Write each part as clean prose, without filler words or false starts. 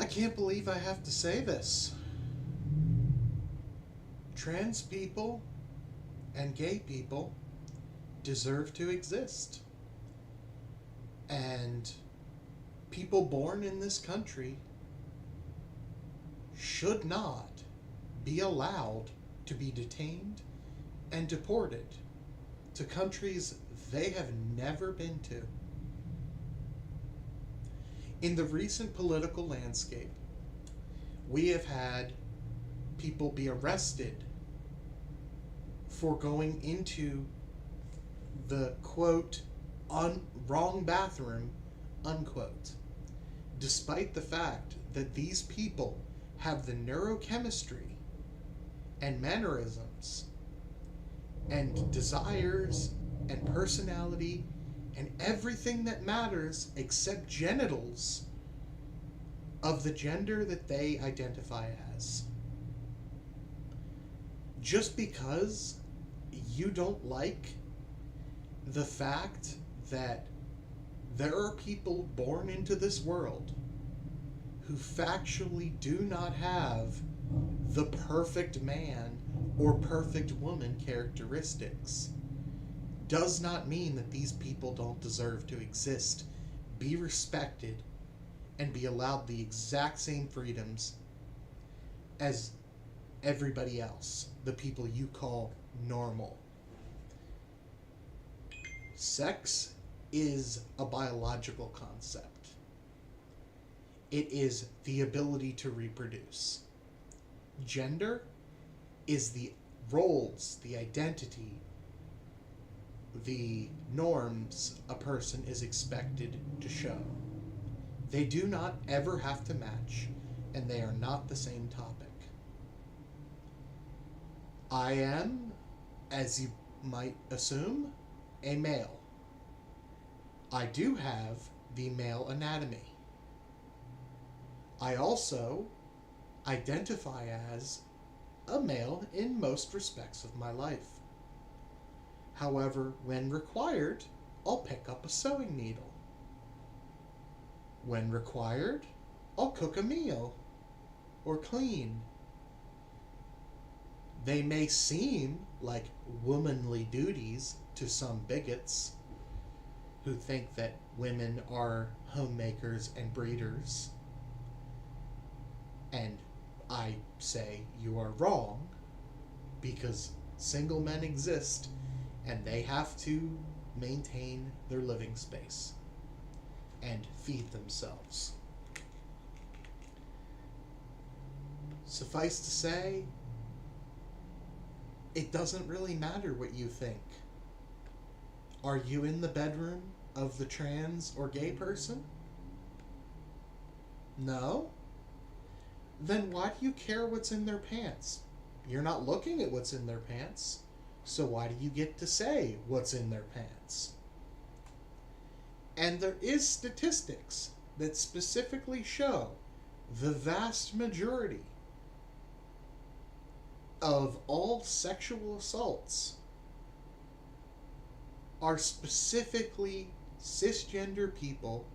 can't believe I have to say this. Trans people and gay people deserve to exist. And people born in this country should not be allowed to be detained and deported to countries they have never been to. In the recent political landscape, we have had people be arrested for going into the quote wrong bathroom unquote, despite the fact that these people have the neurochemistry and mannerisms and desires and personality and everything that matters except genitals of the gender that they identify as. Just because you don't like the fact that there are people born into this world who factually do not have the perfect man or perfect woman characteristics does not mean that these people don't deserve to exist, be respected, and be allowed the exact same freedoms as everybody else, the people you call normal. Sex is a biological concept. It is the ability to reproduce. Gender is the roles, the identity, the norms a person is expected to show. They do not ever have to match, and they are not the same topic. I am, as you might assume, a male. I do have the male anatomy. I also identify as a male in most respects of my life. However, when required, I'll pick up a sewing needle. When required, I'll cook a meal or clean. They may seem like womanly duties to some bigots who think that women are homemakers and breeders. And I say you are wrong, because single men exist and they have to maintain their living space and feed themselves. Suffice to say, it doesn't really matter what you think. Are you in the bedroom of the trans or gay person? No? Then why do you care what's in their pants? You're not looking at what's in their pants, so why do you get to say what's in their pants? And there is statistics that specifically show the vast majority of all sexual assaults are specifically cisgender people,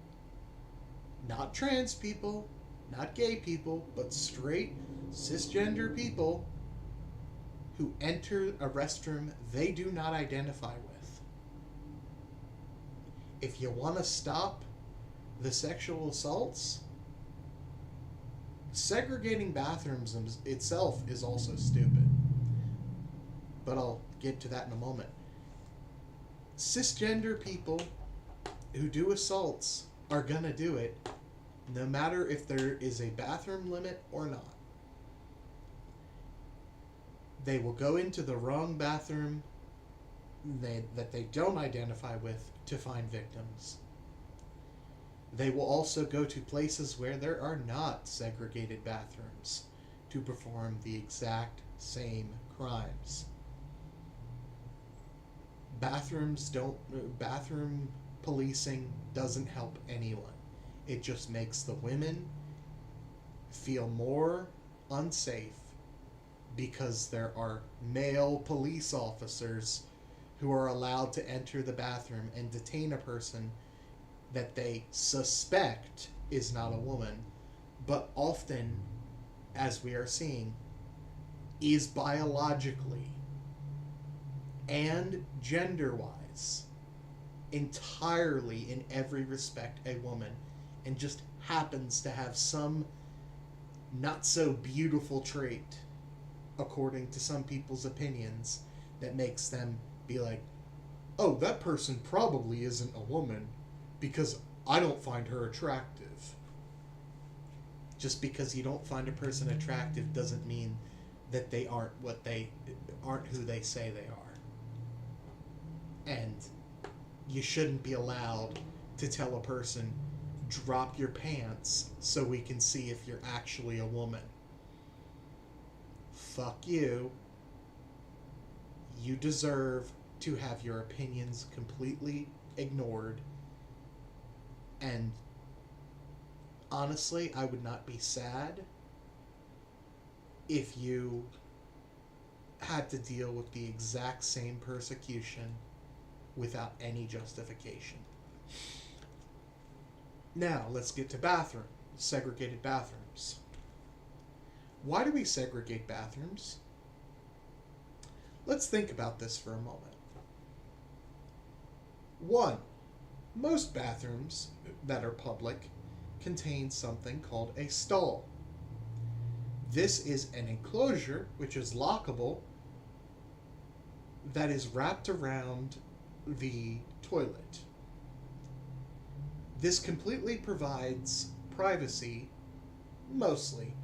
not trans people, not gay people, but straight cisgender people who enter a restroom they do not identify with. If you want to stop the sexual assaults, segregating bathrooms itself is also stupid. But I'll get to that in a moment. Cisgender people who do assaults are gonna do it no matter if there is a bathroom limit or not. They will go into the wrong bathroom that they don't identify with to find victims. They will also go to places where there are not segregated bathrooms to perform the exact same crimes. Bathroom policing doesn't help anyone. It just makes the women feel more unsafe because there are male police officers who are allowed to enter the bathroom and detain a person that they suspect is not a woman, but often, as we are seeing, is biologically and gender-wise entirely in every respect a woman, and just happens to have some not so beautiful trait, according to some people's opinions, that makes them be like, oh, that person probably isn't a woman because I don't find her attractive. Just because you don't find a person attractive doesn't mean that they aren't who they say they are. And you shouldn't be allowed to tell a person, drop your pants so we can see if you're actually a woman. Fuck you. You deserve to have your opinions completely ignored. And honestly, I would not be sad if you had to deal with the exact same persecution without any justification. Now, let's get to segregated bathrooms. Why do we segregate bathrooms? Let's think about this for a moment. 1. Most bathrooms that are public contain something called a stall. This is an enclosure, which is lockable, that is wrapped around the toilet. This completely provides privacy, mostly,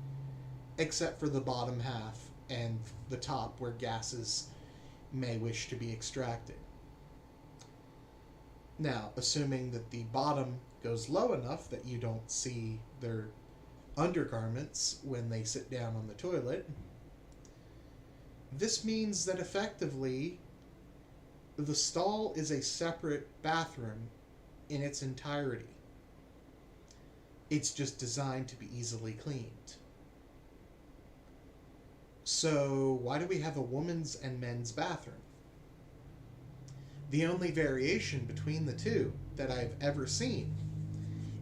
except for the bottom half and the top where gases may wish to be extracted. Now, assuming that the bottom goes low enough that you don't see their undergarments when they sit down on the toilet, this means that effectively the stall is a separate bathroom in its entirety. It's just designed to be easily cleaned. So why do we have a women's and men's bathroom? The only variation between the two that I've ever seen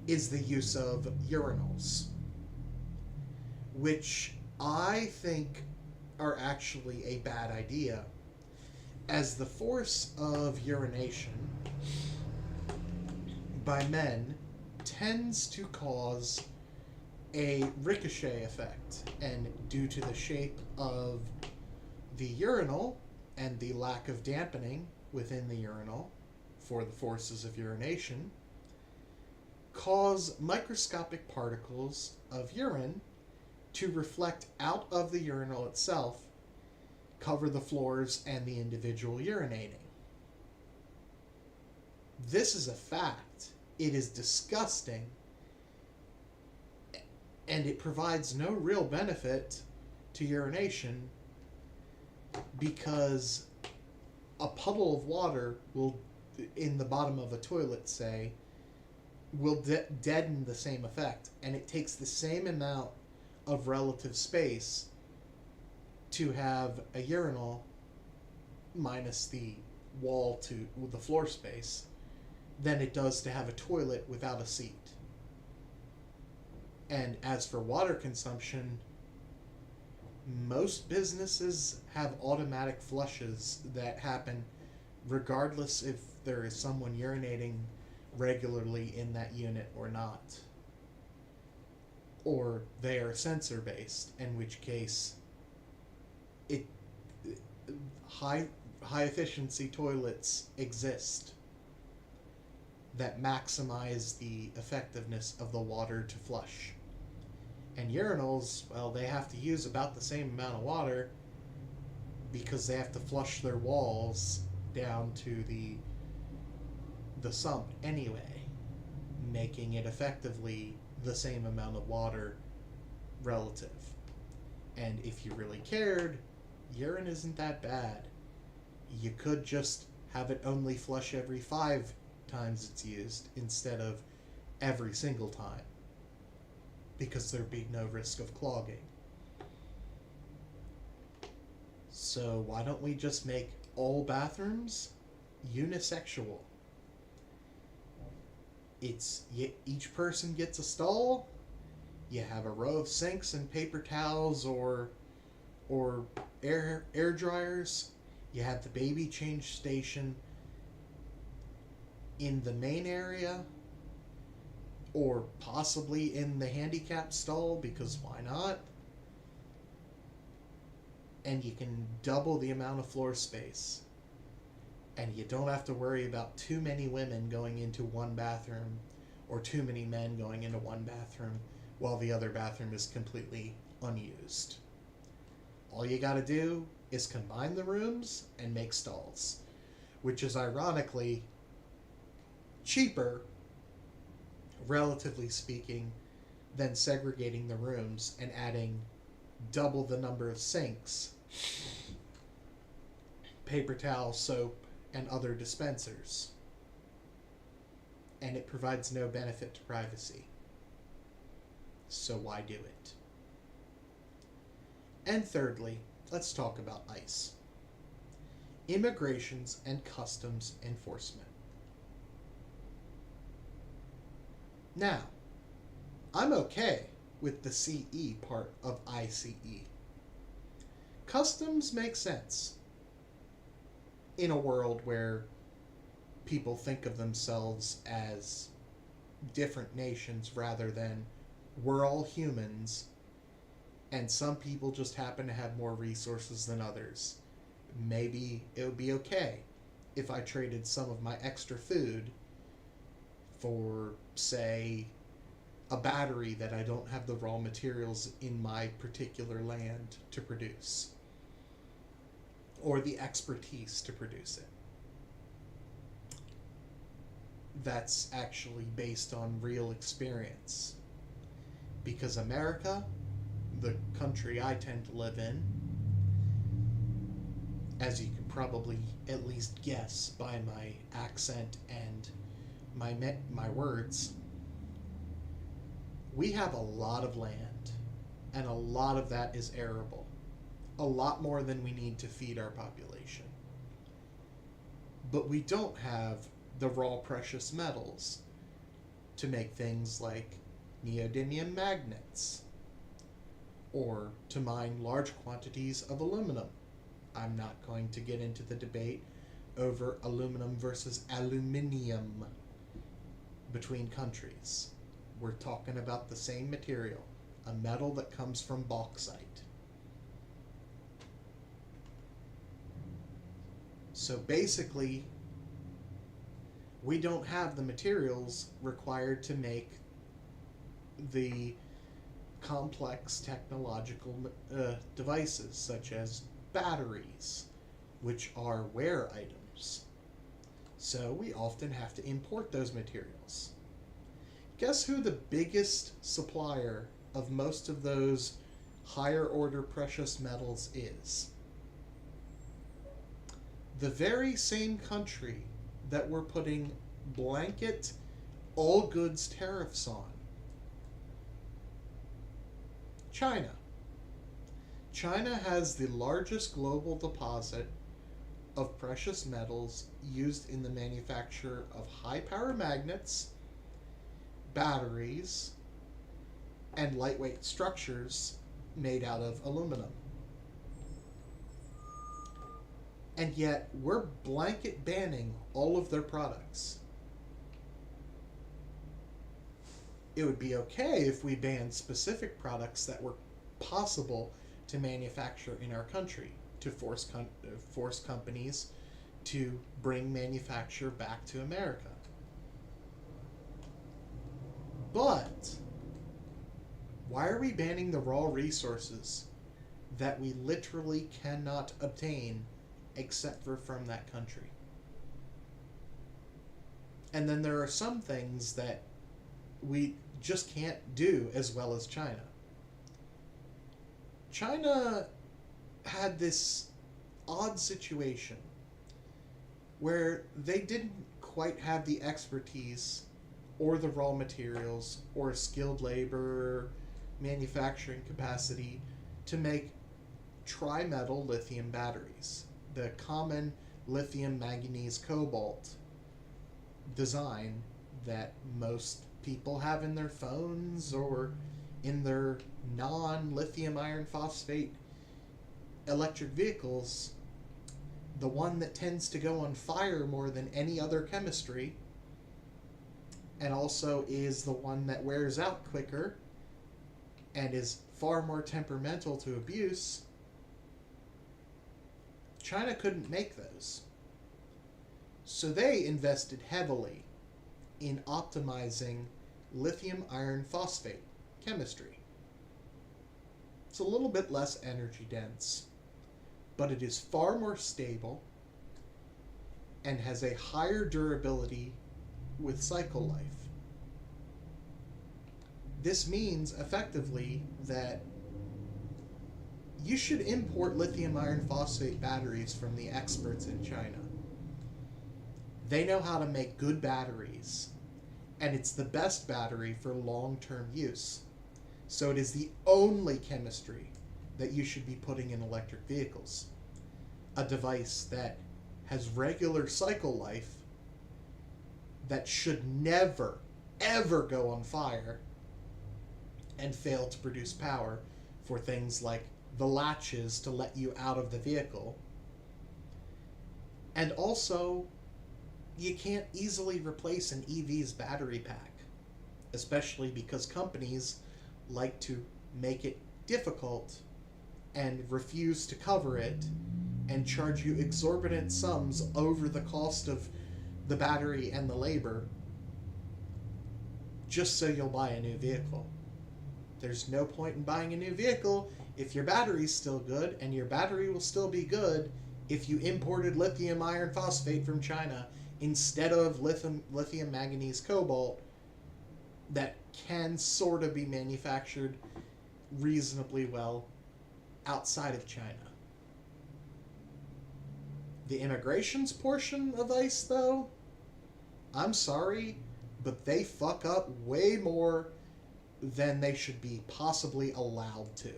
is the use of urinals, which I think are actually a bad idea, as the force of urination by men tends to cause a ricochet effect, and due to the shape of the urinal and the lack of dampening within the urinal for the forces of urination, cause microscopic particles of urine to reflect out of the urinal itself, cover the floors and the individual urinating. This is a fact. It is disgusting, and it provides no real benefit to urination, because a puddle of water will, in the bottom of a toilet, say, will deaden the same effect, and it takes the same amount of relative space to have a urinal minus the wall to the floor space than it does to have a toilet without a seat. And as for water consumption, most businesses have automatic flushes that happen regardless if there is someone urinating regularly in that unit or not. Or they are sensor based, in which case high efficiency toilets exist that maximize the effectiveness of the water to flush. And urinals, well, they have to use about the same amount of water because they have to flush their walls down to the sump anyway, making it effectively the same amount of water relative. And if you really cared, urine isn't that bad. You could just have it only flush every 5 times it's used instead of every single time, because there'd be no risk of clogging. So why don't we just make all bathrooms unisexual? It's each person gets a stall, You have a row of sinks and paper towels or air dryers. You have the baby change station in the main area, or possibly in the handicap stall, because why not? And you can double the amount of floor space. And you don't have to worry about too many women going into one bathroom or too many men going into one bathroom while the other bathroom is completely unused. All you gotta do is combine the rooms and make stalls, which is ironically cheaper, relatively speaking, than segregating the rooms and adding double the number of sinks, paper towel, soap, and other dispensers. And it provides no benefit to privacy. So why do it? And thirdly, let's talk about ICE. Immigrations and Customs Enforcement. Now, I'm okay with the CE part of ICE. Customs make sense in a world where people think of themselves as different nations rather than we're all humans and some people just happen to have more resources than others. Maybe it would be okay if I traded some of my extra food for, say, a battery that I don't have the raw materials in my particular land to produce, or the expertise to produce it. That's actually based on real experience. Because America, the country I tend to live in, as you can probably at least guess by my accent and my words, we have a lot of land, and a lot of that is arable. A lot more than we need to feed our population. But we don't have the raw precious metals to make things like neodymium magnets, or to mine large quantities of aluminum. I'm not going to get into the debate over aluminum versus aluminium between countries. We're talking about the same material, a metal that comes from bauxite. So basically, we don't have the materials required to make the complex technological devices such as batteries, which are wear items. So we often have to import those materials. Guess who the biggest supplier of most of those higher order precious metals is? The very same country that we're putting blanket all goods tariffs on. China. China has the largest global deposit of precious metals used in the manufacture of high power magnets, batteries, and lightweight structures made out of aluminum. And yet, we're blanket banning all of their products. It would be okay if we banned specific products that were possible to manufacture in our country, to force companies to bring manufacture back to America. But why are we banning the raw resources that we literally cannot obtain except for from that country? And then there are some things that we just can't do as well as China. China had this odd situation where they didn't quite have the expertise or the raw materials or skilled labor manufacturing capacity to make tri-metal lithium batteries, the common lithium manganese cobalt design that most people have in their phones or in their non-lithium iron phosphate electric vehicles, the one that tends to go on fire more than any other chemistry, and also is the one that wears out quicker and is far more temperamental to abuse, China couldn't make those. So they invested heavily in optimizing lithium iron phosphate chemistry. It's a little bit less energy dense, but it is far more stable and has a higher durability with cycle life. This means effectively that you should import lithium iron phosphate batteries from the experts in China. They know how to make good batteries, and it's the best battery for long-term use. So it is the only chemistry that you should be putting in electric vehicles. A device that has regular cycle life, that should never, ever go on fire and fail to produce power for things like the latches to let you out of the vehicle. And also, you can't easily replace an EV's battery pack, especially because companies like to make it difficult and refuse to cover it and charge you exorbitant sums over the cost of the battery and the labor just so you'll buy a new vehicle. There's no point in buying a new vehicle if your battery's still good, and your battery will still be good if you imported lithium iron phosphate from China instead of lithium manganese cobalt that can sort of be manufactured reasonably well outside of China. The immigrations portion of ICE, though, I'm sorry, but they fuck up way more than they should be possibly allowed to.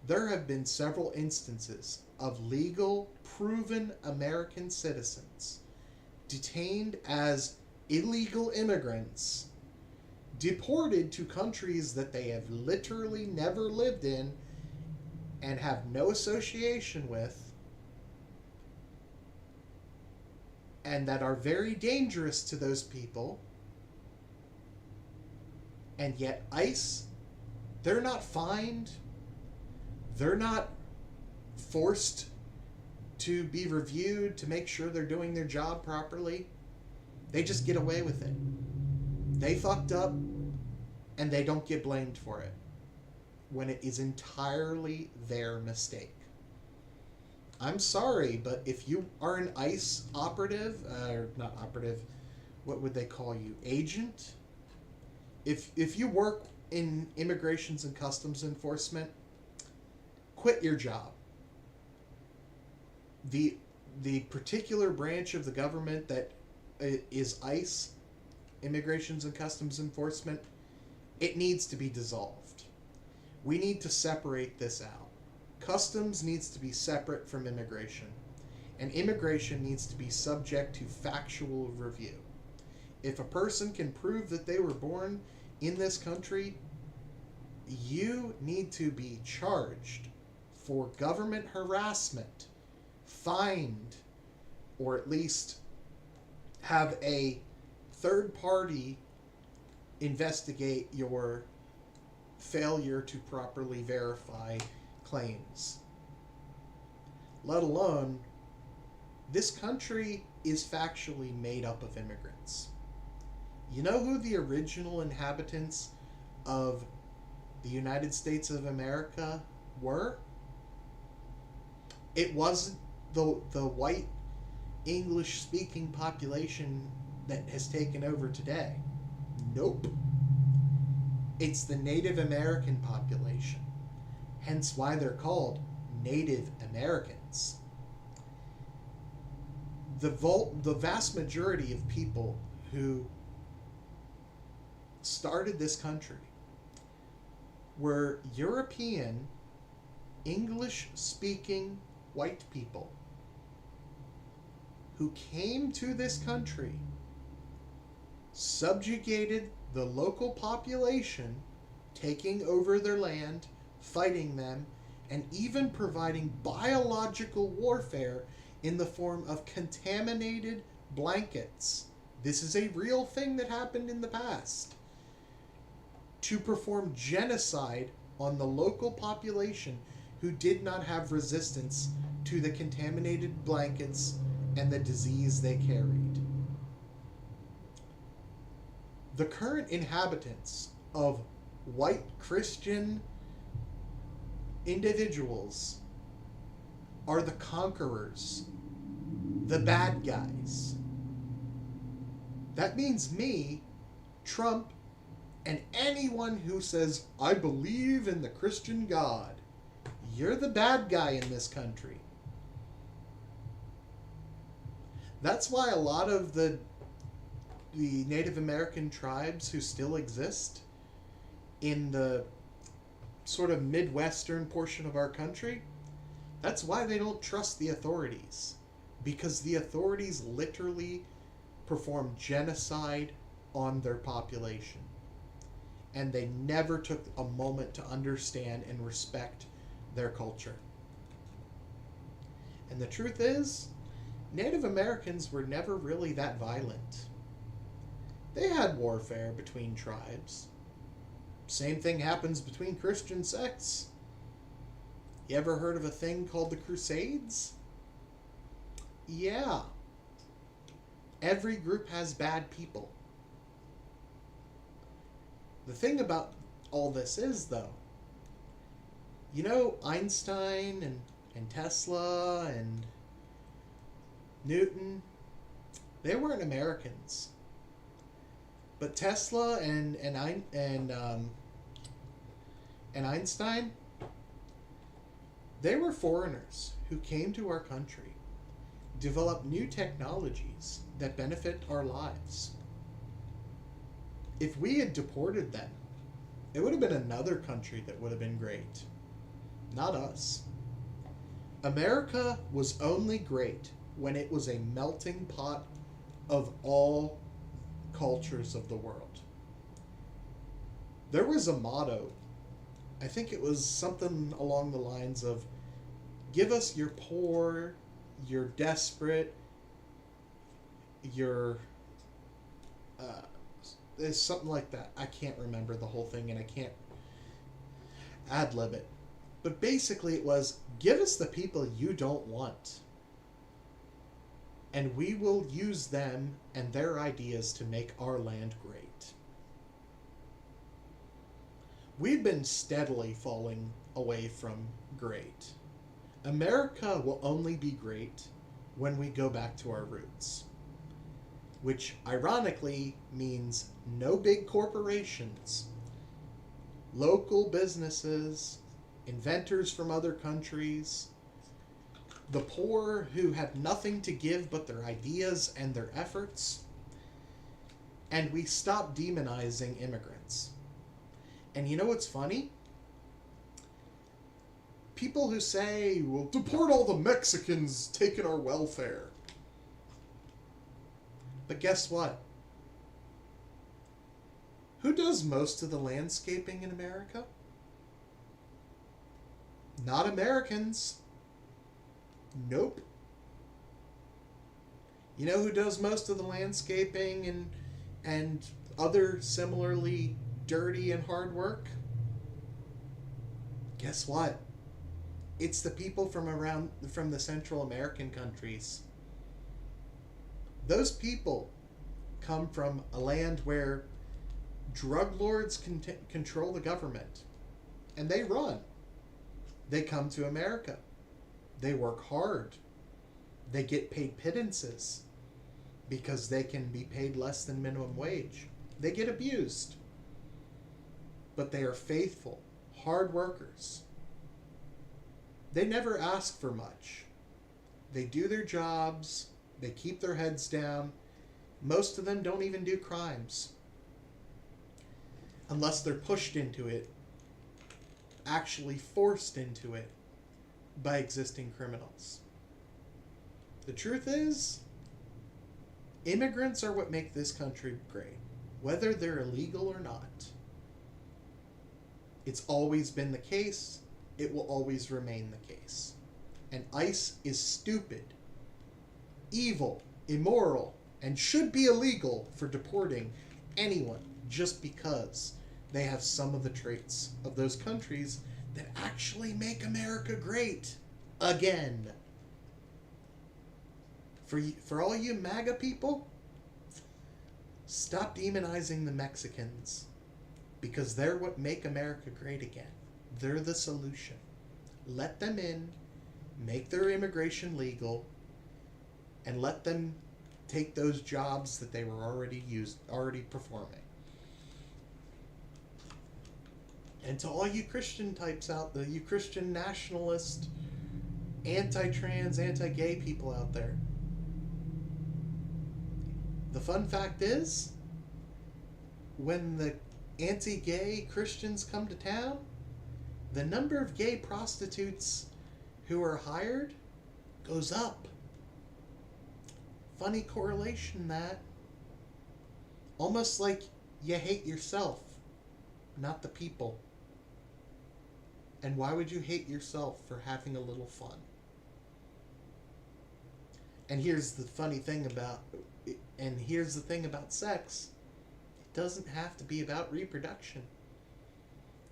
There have been several instances of legal, proven American citizens detained as illegal immigrants, deported to countries that they have literally never lived in and have no association with, and that are very dangerous to those people. And yet ICE, they're not fined, they're not forced to be reviewed to make sure they're doing their job properly. They just get away with it. They fucked up, and they don't get blamed for it when it is entirely their mistake. I'm sorry, but if you are an ICE operative, or not operative, what would they call you? Agent? If you work in immigrations and customs enforcement, quit your job. The particular branch of the government that is ICE, immigrations and customs enforcement, it needs to be dissolved. We need to separate this out. Customs needs to be separate from immigration, and immigration needs to be subject to factual review. If a person can prove that they were born in this country, you need to be charged for government harassment, fined, or at least have a third party investigate your failure to properly verify claims. Let alone, this country is factually made up of immigrants. You know who the original inhabitants of the United States of America were? It wasn't the white English-speaking population that has taken over today. Nope. It's the Native American population. Hence why they're called Native Americans. The vast majority of people who started this country were European, English-speaking white people who came to this country, subjugated the local population, taking over their land, fighting them, and even providing biological warfare in the form of contaminated blankets. This is a real thing that happened in the past. To perform genocide on the local population who did not have resistance to the contaminated blankets and the disease they carried. The current inhabitants of white Christian individuals are the conquerors, the bad guys. That means me, Trump, and anyone who says, I believe in the Christian God. You're the bad guy in this country. That's why a lot of the Native American tribes who still exist in the sort of Midwestern portion of our country, that's why they don't trust the authorities. Because the authorities literally perform genocide on their population. And they never took a moment to understand and respect their culture. And the truth is, Native Americans were never really that violent. They had warfare between tribes. Same thing happens between Christian sects. You ever heard of a thing called the Crusades? Yeah. Every group has bad people. The thing about all this is, though, you know, Einstein and Tesla and Newton, they weren't Americans. But Tesla and Einstein, they were foreigners who came to our country, developed new technologies that benefit our lives. If we had deported them, it would have been another country that would have been great, not us. America was only great when it was a melting pot of all cultures of the world. There was a motto, I think it was something along the lines of, give us your poor, your desperate, your it's something like that. I can't remember the whole thing and I can't ad-lib it. But basically it was, give us the people you don't want. And we will use them and their ideas to make our land great. We've been steadily falling away from great. America will only be great when we go back to our roots. Which ironically means no big corporations, local businesses, inventors from other countries, the poor who have nothing to give but their ideas and their efforts, and we stop demonizing immigrants. And you know what's funny? People who say, we'll deport all the Mexicans taking our welfare. But guess what? Who does most of the landscaping in America? Not Americans. Nope. You know who does most of the landscaping and other similarly dirty and hard work? Guess what? It's the people from the Central American countries. Those people come from a land where drug lords control the government. And they run. They come to America. They work hard. They get paid pittances because they can be paid less than minimum wage. They get abused. But they are faithful, hard workers. They never ask for much. They do their jobs. They keep their heads down. Most of them don't even do crimes. Unless they're pushed into it, actually forced into it by existing criminals. The truth is, immigrants are what make this country great, whether they're illegal or not. It's always been the case. It will always remain the case. And ICE is stupid, evil, immoral, and should be illegal for deporting anyone just because they have some of the traits of those countries that actually make America great again. For all you MAGA people, stop demonizing the Mexicans, because they're what make America great again. They're the solution. Let them in, make their immigration legal, and let them take those jobs that they were already performing. And to all you Christian types out there, you Christian nationalist, anti-trans, anti-gay people out there, the fun fact is, when the anti-gay Christians come to town, the number of gay prostitutes who are hired goes up. Funny correlation, that. Almost like you hate yourself, not the people. And why would you hate yourself for having a little fun? And here's the thing about sex. It doesn't have to be about reproduction.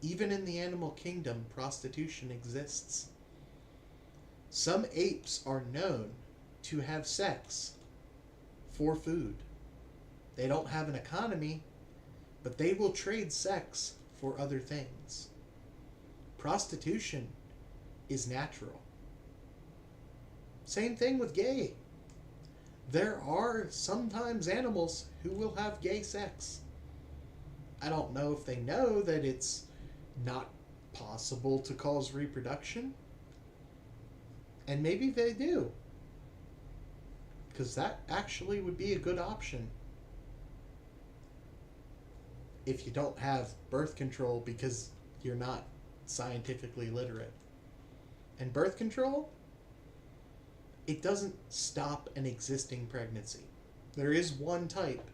Even in the animal kingdom, prostitution exists. Some apes are known to have sex for food. They don't have an economy, but they will trade sex for other things. Prostitution is natural. Same thing with gay. There are sometimes animals who will have gay sex. I don't know if they know that it's not possible to cause reproduction. And maybe they do, because that actually would be a good option if you don't have birth control because you're not scientifically literate. And birth control, it doesn't stop an existing pregnancy. There is one type.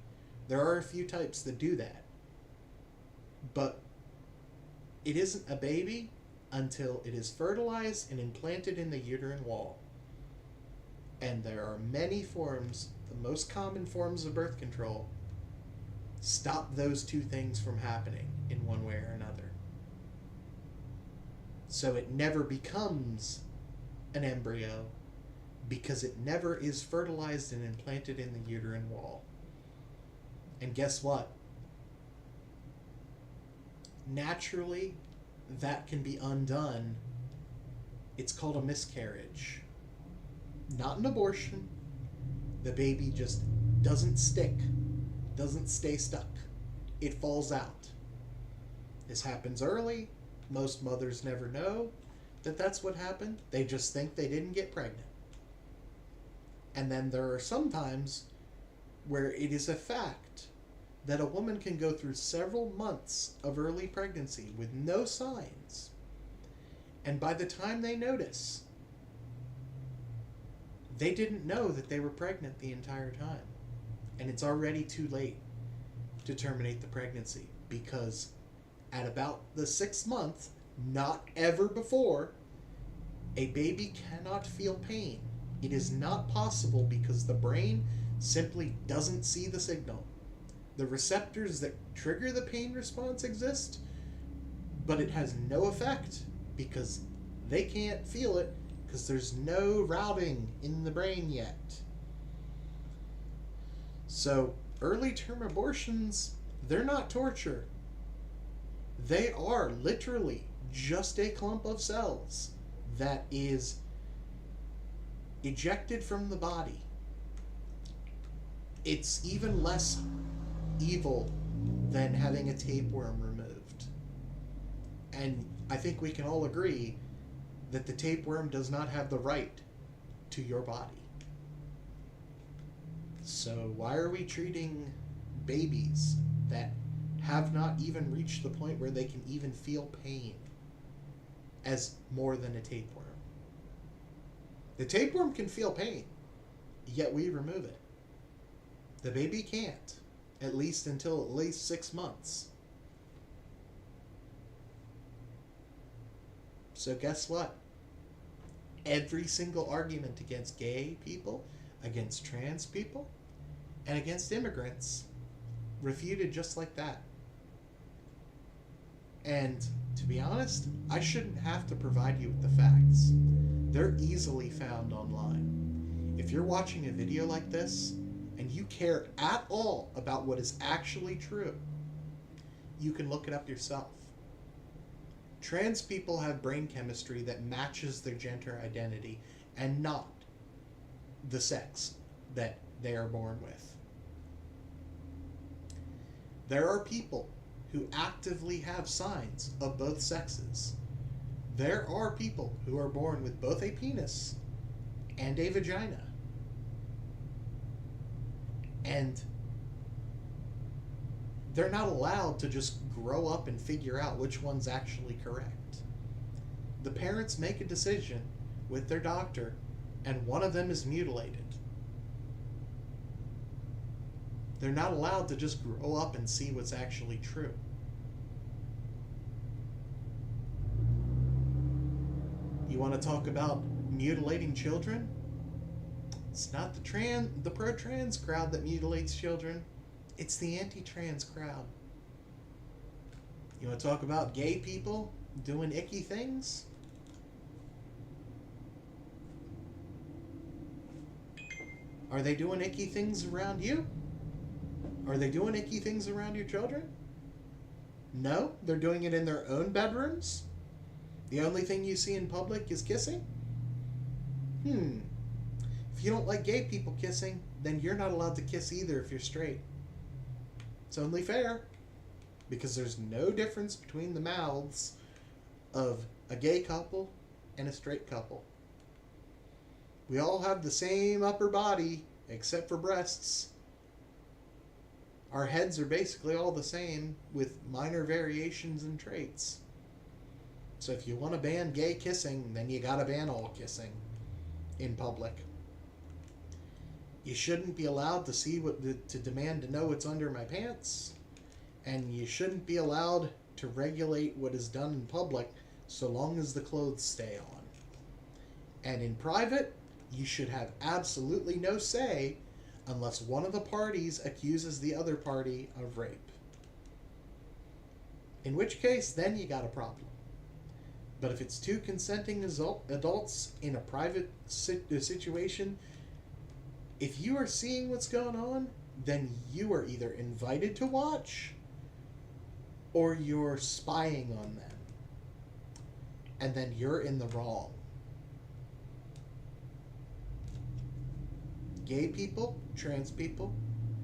There are a few types that do that. But it isn't a baby until it is fertilized and implanted in the uterine wall. And there are many forms, the most common forms of birth control, stop those two things from happening in one way or another. So it never becomes an embryo because it never is fertilized and implanted in the uterine wall. And guess what? Naturally, that can be undone. It's called a miscarriage. Not an abortion. The baby just doesn't stick, doesn't stay stuck. It falls out. This happens early. Most mothers never know that that's what happened. They just think they didn't get pregnant. And then there are some times where it is a fact that a woman can go through several months of early pregnancy with no signs. And by the time they notice, they didn't know that they were pregnant the entire time. And it's already too late to terminate the pregnancy, because at about the 6th month, not ever before, a baby cannot feel pain. It is not possible because the brain simply doesn't see the signal. The receptors that trigger the pain response exist, but it has no effect because they can't feel it because there's no routing in the brain yet. So early term abortions, they're not torture. They are literally just a clump of cells that is ejected from the body. It's even less evil than having a tapeworm removed. And I think we can all agree that the tapeworm does not have the right to your body. So why are we treating babies that have not even reached the point where they can even feel pain as more than a tapeworm? The tapeworm can feel pain, yet we remove it. The baby can't, at least until at least 6 months. So guess what? Every single argument against gay people, against trans people, and against immigrants refuted just like that. And to be honest, I shouldn't have to provide you with the facts. They're easily found online. If you're watching a video like this and you care at all about what is actually true, you can look it up yourself. Trans people have brain chemistry that matches their gender identity and not the sex that they are born with. There are people who actively have signs of both sexes. There are people who are born with both a penis and a vagina. And they're not allowed to just grow up and figure out which one's actually correct. The parents make a decision with their doctor, and one of them is mutilated. They're not allowed to just grow up and see what's actually true. You want to talk about mutilating children? It's not the pro-trans crowd that mutilates children. It's the anti-trans crowd. You want to talk about gay people doing icky things? Are they doing icky things around you? Are they doing icky things around your children? No, they're doing it in their own bedrooms. The only thing you see in public is kissing? If you don't like gay people kissing, then you're not allowed to kiss either if you're straight. It's only fair, because there's no difference between the mouths of a gay couple and a straight couple. We all have the same upper body, except for breasts. Our heads are basically all the same, with minor variations in traits. So if you want to ban gay kissing, then you gotta ban all kissing in public. You shouldn't be allowed to see to demand to know what's under my pants, and you shouldn't be allowed to regulate what is done in public so long as the clothes stay on. And in private, you should have absolutely no say unless one of the parties accuses the other party of rape. In which case, then you got a problem. But if it's two consenting adults in a private situation, if you are seeing what's going on, then you are either invited to watch or you're spying on them. And then you're in the wrong. Gay people, trans people,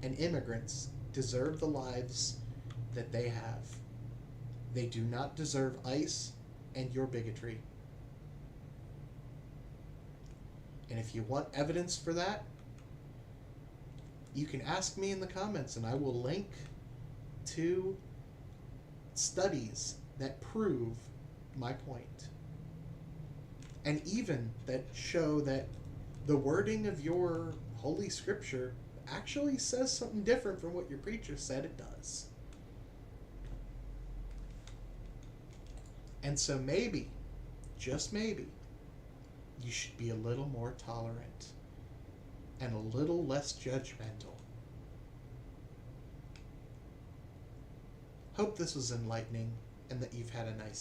and immigrants deserve the lives that they have. They do not deserve ICE and your bigotry. And if you want evidence for that, you can ask me in the comments and I will link to studies that prove my point. And even that show that the wording of your Holy Scripture actually says something different from what your preacher said it does. And so maybe, just maybe, you should be a little more tolerant and a little less judgmental. Hope this was enlightening and that you've had a nice day.